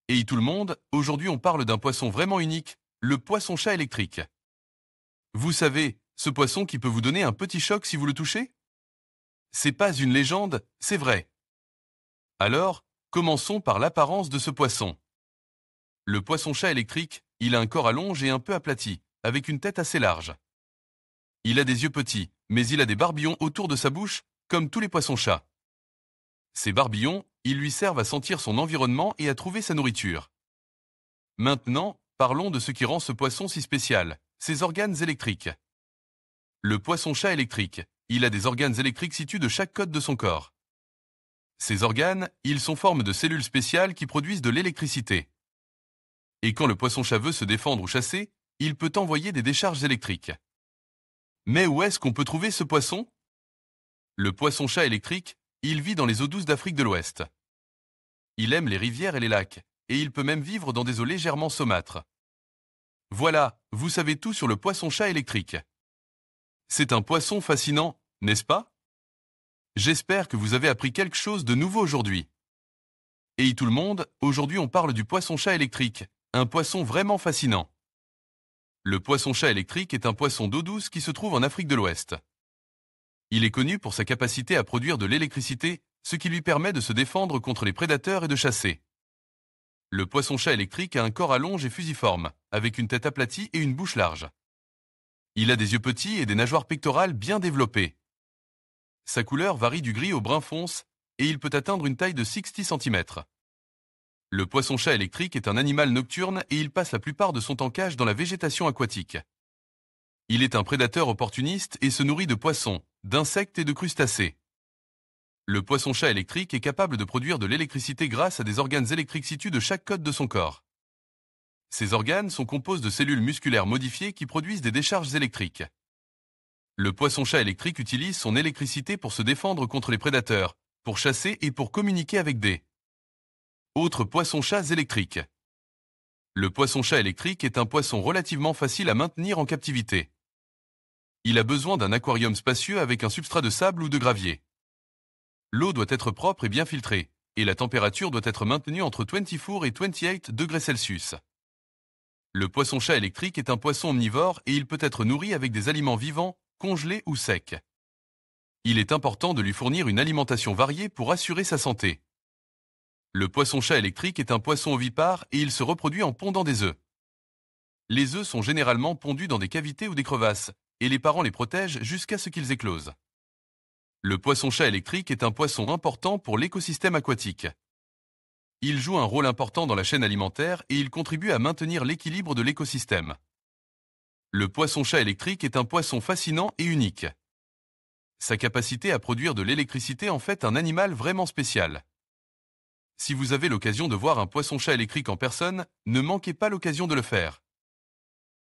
Hey tout le monde, aujourd'hui on parle d'un poisson vraiment unique, le poisson-chat électrique. Vous savez, ce poisson qui peut vous donner un petit choc si vous le touchez? C'est pas une légende, c'est vrai. Alors, commençons par l'apparence de ce poisson. Le poisson-chat électrique, il a un corps allongé et un peu aplati, avec une tête assez large. Il a des yeux petits, mais il a des barbillons autour de sa bouche, comme tous les poissons-chats. Ces barbillons, ils lui servent à sentir son environnement et à trouver sa nourriture. Maintenant, parlons de ce qui rend ce poisson si spécial, ses organes électriques. Le poisson-chat électrique, il a des organes électriques situés de chaque côte de son corps. Ces organes, ils sont forme de cellules spéciales qui produisent de l'électricité. Et quand le poisson-chat veut se défendre ou chasser, il peut envoyer des décharges électriques. Mais où est-ce qu'on peut trouver ce poisson? Le poisson-chat électrique, il vit dans les eaux douces d'Afrique de l'Ouest. Il aime les rivières et les lacs, et il peut même vivre dans des eaux légèrement saumâtres. Voilà, vous savez tout sur le poisson-chat électrique. C'est un poisson fascinant, n'est-ce pas? J'espère que vous avez appris quelque chose de nouveau aujourd'hui. Et tout le monde, aujourd'hui on parle du poisson-chat électrique, un poisson vraiment fascinant. Le poisson-chat électrique est un poisson d'eau douce qui se trouve en Afrique de l'Ouest. Il est connu pour sa capacité à produire de l'électricité, ce qui lui permet de se défendre contre les prédateurs et de chasser. Le poisson-chat électrique a un corps allongé et fusiforme, avec une tête aplatie et une bouche large. Il a des yeux petits et des nageoires pectorales bien développées. Sa couleur varie du gris au brun fonce et il peut atteindre une taille de 60 cm. Le poisson-chat électrique est un animal nocturne et il passe la plupart de son temps cage dans la végétation aquatique. Il est un prédateur opportuniste et se nourrit de poissons, d'insectes et de crustacés. Le poisson-chat électrique est capable de produire de l'électricité grâce à des organes électriques situés de chaque côte de son corps. Ces organes sont composés de cellules musculaires modifiées qui produisent des décharges électriques. Le poisson-chat électrique utilise son électricité pour se défendre contre les prédateurs, pour chasser et pour communiquer avec des autres poissons-chats électriques. Le poisson-chat électrique est un poisson relativement facile à maintenir en captivité. Il a besoin d'un aquarium spacieux avec un substrat de sable ou de gravier. L'eau doit être propre et bien filtrée, et la température doit être maintenue entre 24 et 28 degrés Celsius. Le poisson-chat électrique est un poisson omnivore et il peut être nourri avec des aliments vivants, congelés ou secs. Il est important de lui fournir une alimentation variée pour assurer sa santé. Le poisson-chat électrique est un poisson ovipare et il se reproduit en pondant des œufs. Les œufs sont généralement pondus dans des cavités ou des crevasses, et les parents les protègent jusqu'à ce qu'ils éclosent. Le poisson-chat électrique est un poisson important pour l'écosystème aquatique. Il joue un rôle important dans la chaîne alimentaire et il contribue à maintenir l'équilibre de l'écosystème. Le poisson-chat électrique est un poisson fascinant et unique. Sa capacité à produire de l'électricité en fait un animal vraiment spécial. Si vous avez l'occasion de voir un poisson-chat électrique en personne, ne manquez pas l'occasion de le faire.